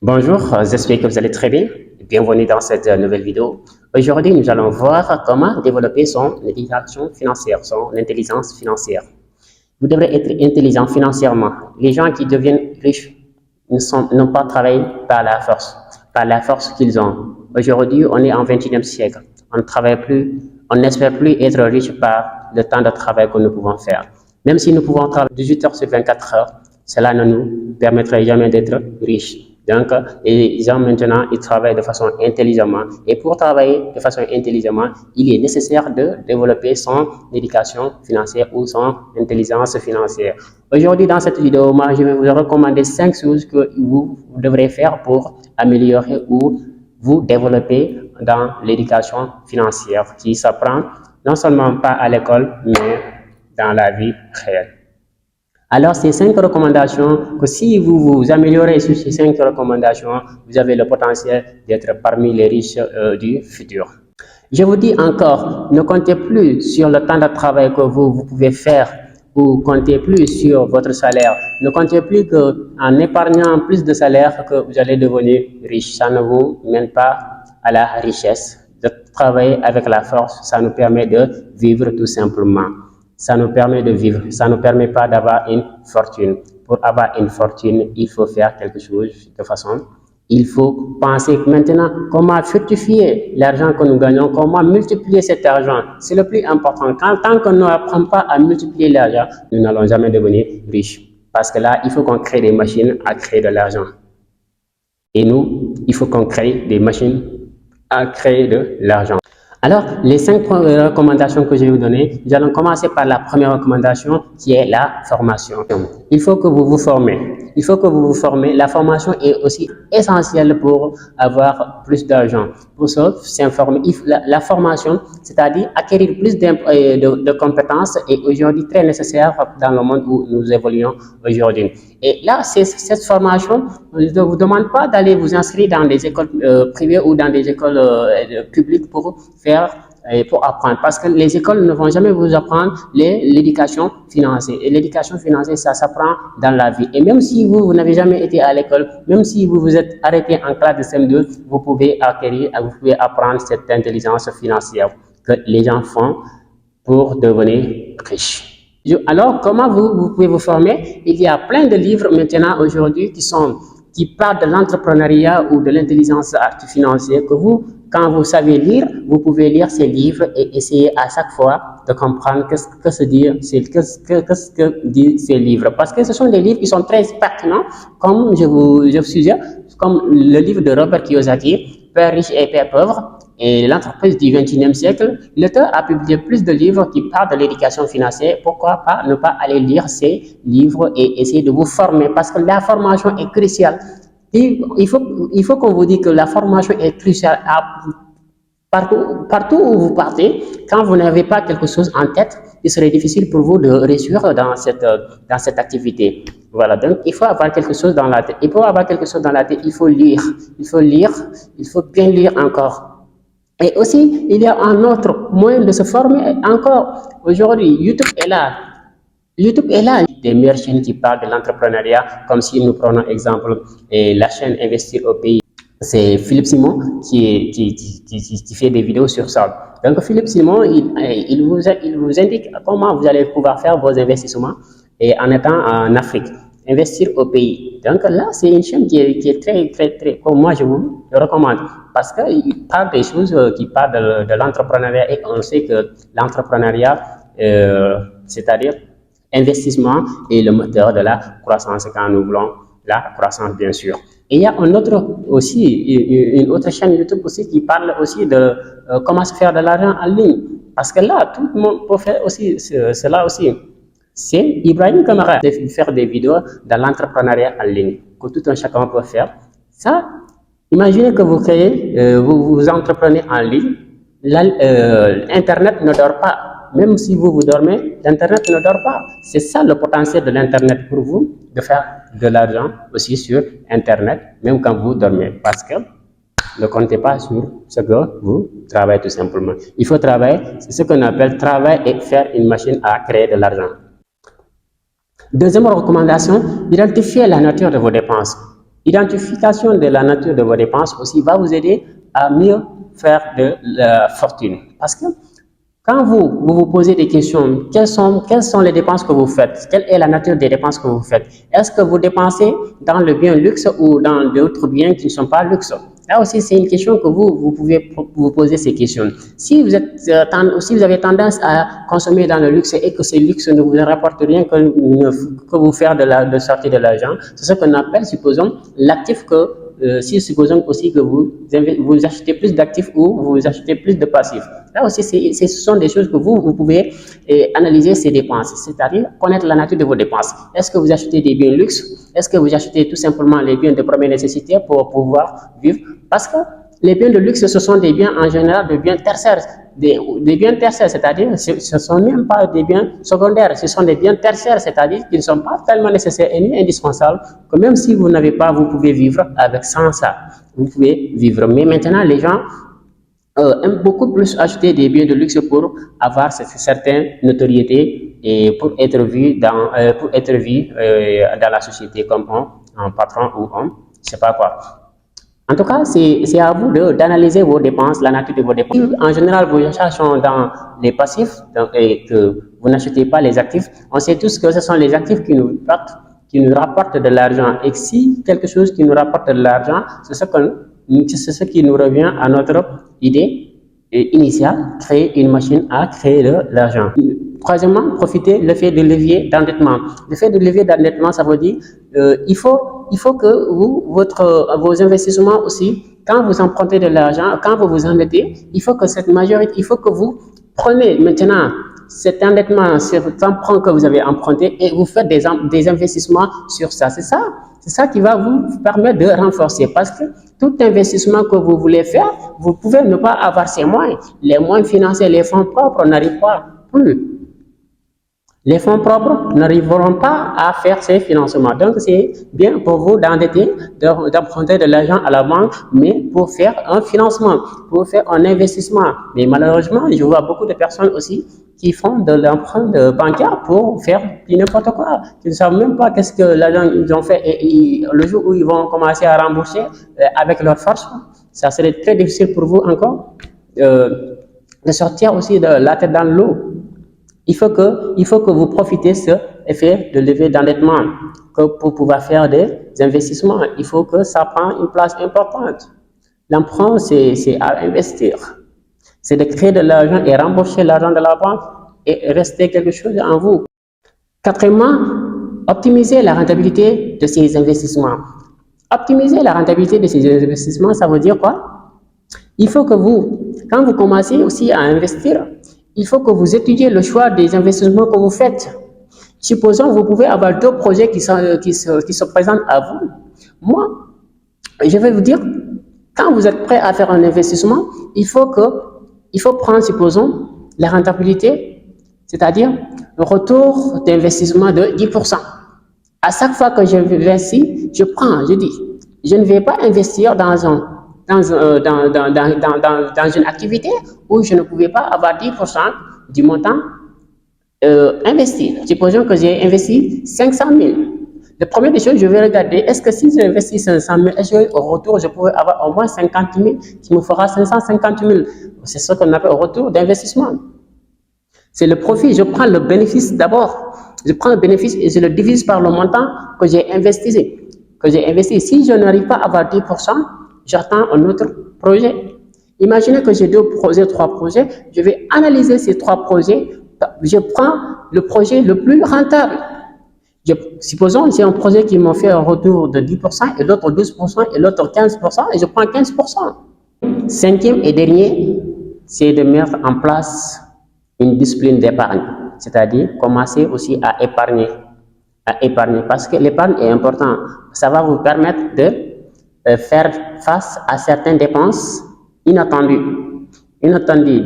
Bonjour, j'espère que vous allez très bien. Bienvenue dans cette nouvelle vidéo. Aujourd'hui, nous allons voir comment développer son éducation financière, son intelligence financière. Vous devrez être intelligent financièrement. Les gens qui deviennent riches n'ont pas travaillé par la force qu'ils ont. Aujourd'hui, on est en 21e siècle. On ne travaille plus, on n'espère plus être riche par le temps de travail que nous pouvons faire. Même si nous pouvons travailler 18 heures sur 24 heures, cela ne nous permettrait jamais d'être riches. Donc, les gens maintenant, ils travaillent de façon intelligemment. Et pour travailler de façon intelligemment, il est nécessaire de développer son éducation financière ou son intelligence financière. Aujourd'hui, dans cette vidéo, moi, je vais vous recommander 5 choses que vous devrez faire pour améliorer ou vous développer dans l'éducation financière qui s'apprend non seulement pas à l'école, mais dans la vie réelle. Alors, ces 5 recommandations, que si vous vous améliorez sur ces 5 recommandations, vous avez le potentiel d'être parmi les riches du futur. Je vous dis encore, ne comptez plus sur le temps de travail que vous pouvez faire ou comptez plus sur votre salaire. Ne comptez plus qu'en épargnant plus de salaire que vous allez devenir riche. Ça ne vous mène pas à la richesse. De travailler avec la force, ça nous permet de vivre tout simplement. Ça nous permet de vivre, ça ne nous permet pas d'avoir une fortune. Pour avoir une fortune, il faut faire quelque chose de façon. Il faut penser maintenant comment fructifier l'argent que nous gagnons, comment multiplier cet argent. C'est le plus important. Tant qu'on n'apprend pas à multiplier l'argent, nous n'allons jamais devenir riches. Parce que là, il faut qu'on crée des machines à créer de l'argent. Et nous, il faut qu'on crée des machines à créer de l'argent. Alors, les 5 recommandations que je vais vous donner, nous allons commencer par la première recommandation qui est la formation. Il faut que vous vous formez. Il faut que vous vous formez. La formation est aussi essentielle pour avoir plus d'argent. Pour s'informer, la formation, c'est-à-dire acquérir plus de compétences, est aujourd'hui très nécessaire dans le monde où nous évoluons aujourd'hui. Et là, cette formation ne vous demande pas d'aller vous inscrire dans des écoles privées ou dans des écoles publiques pour apprendre, parce que les écoles ne vont jamais vous apprendre l'éducation financière. Et l'éducation financière, ça s'apprend dans la vie. Et même si vous n'avez jamais été à l'école, même si vous vous êtes arrêté en classe de CM2, vous pouvez apprendre cette intelligence financière que les gens font pour devenir riches. Alors, comment vous pouvez vous former? Il y a plein de livres maintenant aujourd'hui qui parlent de l'entrepreneuriat ou de l'intelligence financière que quand vous savez lire, vous pouvez lire ces livres et essayer à chaque fois de comprendre que disent ces livres. Parce que ce sont des livres qui sont très pertinents, comme je vous suggère, comme le livre de Robert Kiyosaki, Père riche et Père pauvre, et l'entreprise du 21e siècle. L'auteur a publié plus de livres qui parlent de l'éducation financière. Pourquoi pas ne pas aller lire ces livres et essayer de vous former, parce que la formation est cruciale. Il faut qu'on vous dise que la formation est cruciale partout où vous partez. Quand vous n'avez pas quelque chose en tête, il serait difficile pour vous de réussir dans cette activité. Voilà, donc il faut avoir quelque chose dans la tête. Et pour avoir quelque chose dans la tête, il faut lire. Il faut bien lire encore. Et aussi, il y a un autre moyen de se former encore. Aujourd'hui, YouTube est là. Des meilleures chaînes qui parlent de l'entrepreneuriat, comme si nous prenons exemple la chaîne Investir au pays. C'est Philippe Simon qui fait des vidéos sur ça. Donc Philippe Simon, il vous indique comment vous allez pouvoir faire vos investissements en étant en Afrique. Investir au pays. Donc là, c'est une chaîne qui est très, comme moi je vous le recommande, parce qu'il parle des choses qui parlent de l'entrepreneuriat, et on sait que l'entrepreneuriat, c'est-à-dire investissement, est le moteur de la croissance quand nous voulons la croissance, bien sûr. Et il y a une autre chaîne YouTube aussi qui parle aussi de comment se faire de l'argent en ligne, parce que là, tout le monde peut faire aussi cela aussi. C'est Ibrahim Kamara de faire des vidéos dans l'entrepreneuriat en ligne, que tout un chacun peut faire. Ça, imaginez que vous créez, vous entreprenez en ligne, Internet ne dort pas. Même si vous dormez, l'Internet ne dort pas. C'est ça le potentiel de l'Internet pour vous, de faire de l'argent aussi sur Internet, même quand vous dormez. Parce que ne comptez pas sur ce que vous travaillez tout simplement. Il faut travailler, c'est ce qu'on appelle travail et faire une machine à créer de l'argent. Deuxième recommandation, identifiez la nature de vos dépenses. L'identification de la nature de vos dépenses aussi va vous aider à mieux faire de la fortune. Parce que quand vous posez des questions, quelles sont les dépenses que vous faites? Quelle est la nature des dépenses que vous faites? Est-ce que vous dépensez dans le bien luxe ou dans d'autres biens qui ne sont pas luxe? Là aussi, c'est une question que vous pouvez vous poser ces questions. Si vous avez tendance à consommer dans le luxe et que ce luxe ne vous rapporte rien que vous faire de sortir de l'argent, c'est ce qu'on appelle, supposons, l'actif si supposons aussi que vous achetez plus d'actifs ou vous achetez plus de passifs. Là aussi, ce sont des choses que vous pouvez analyser ces dépenses, c'est-à-dire connaître la nature de vos dépenses. Est-ce que vous achetez des biens luxe? Est-ce que vous achetez tout simplement les biens de première nécessité pour pouvoir vivre? Parce que les biens de luxe, ce sont des biens en général de biens tertiaires. Des biens tertiaires, c'est-à-dire ce ne sont même pas des biens secondaires, ce sont des biens tertiaires, c'est-à-dire qu'ils ne sont pas tellement nécessaires et ni indispensables que même si vous n'avez pas, vous pouvez vivre avec sans ça. Vous pouvez vivre. Mais maintenant, les gens aiment beaucoup plus acheter des biens de luxe pour avoir cette certaine notoriété et pour être vu dans la société comme un patron ou un, je sais pas quoi. En tout cas, c'est à vous d'analyser vos dépenses, la nature de vos dépenses. En général, vos achats sont dans les passifs et que vous n'achetez pas les actifs. On sait tous que ce sont les actifs qui nous rapportent de l'argent. Et si quelque chose qui nous rapporte de l'argent, c'est ce qui nous revient à notre idée initiale, créer une machine à créer de l'argent. Troisièmement, profiter le fait de levier d'endettement. Le fait de levier d'endettement, ça veut dire il faut que vos investissements aussi, quand vous empruntez de l'argent, quand vous vous endettez, il faut que vous prenez maintenant cet endettement, cet emprunt que vous avez emprunté et vous faites des investissements sur ça. C'est ça qui va vous permettre de renforcer parce que tout investissement que vous voulez faire, vous pouvez ne pas avoir ces moyens. Les moyens financiers, les fonds propres n'arrivent pas plus. Les fonds propres n'arriveront pas à faire ces financements. Donc, c'est bien pour vous d'emprunter de l'argent à la banque, mais pour faire un financement, pour faire un investissement. Mais malheureusement, je vois beaucoup de personnes aussi qui font de l'emprunt bancaire pour faire n'importe quoi. Ils ne savent même pas qu'est-ce que l'argent ils ont fait et le jour où ils vont commencer à rembourser avec leur force, ça serait très difficile pour vous encore de sortir aussi de la tête dans l'eau. Il faut que vous profitez de cet effet de levier d'endettement pour pouvoir faire des investissements. Il faut que ça prenne une place importante. L'emprunt, c'est à investir. C'est de créer de l'argent et rembourser l'argent de la banque et rester quelque chose en vous. Quatrièmement, optimiser la rentabilité de ces investissements. Optimiser la rentabilité de ces investissements, ça veut dire quoi? Il faut que quand vous commencez aussi à investir, il faut que vous étudiez le choix des investissements que vous faites. Supposons que vous pouvez avoir deux projets qui se présentent à vous. Moi, je vais vous dire, quand vous êtes prêt à faire un investissement, il faut prendre, supposons, la rentabilité, c'est-à-dire le retour d'investissement de 10%. À chaque fois que j'investis, je dis, je ne vais pas investir dans une activité où je ne pouvais pas avoir 10% du montant investi. Supposons que j'ai investi 500 000. La première des choses, je vais regarder, est-ce que si j'investis 500 000, est-ce qu'au retour, je pourrais avoir au moins 50 000 qui me fera 550 000. C'est ce qu'on appelle au retour d'investissement. C'est le profit. Je prends le bénéfice d'abord. Je prends le bénéfice et je le divise par le montant que j'ai investi. Si je n'arrive pas à avoir 10%, j'attends un autre projet. Imaginez que j'ai trois projets. Je vais analyser ces trois projets. Je prends le projet le plus rentable. Supposons que j'ai un projet qui m'a fait un retour de 10% et l'autre 12% et l'autre 15% et je prends 15%. Cinquième et dernier, c'est de mettre en place une discipline d'épargne. C'est-à-dire commencer aussi à épargner. Parce que l'épargne est important. Ça va vous permettre de faire face à certaines dépenses inattendues,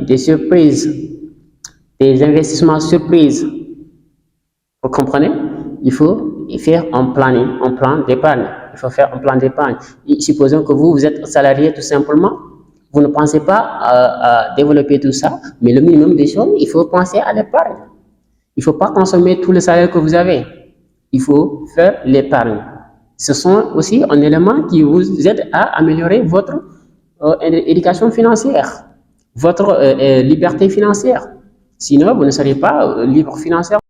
des surprises, des investissements surprises. Vous comprenez? Il faut faire un plan d'épargne. Il faut faire un plan d'épargne. Supposons que vous êtes salarié tout simplement. Vous ne pensez pas à développer tout ça, mais le minimum des choses, il faut penser à l'épargne. Il ne faut pas consommer tout le salaire que vous avez. Il faut faire l'épargne. Ce sont aussi un élément qui vous aide à améliorer votre éducation financière, votre liberté financière. Sinon, vous ne serez pas libre financièrement.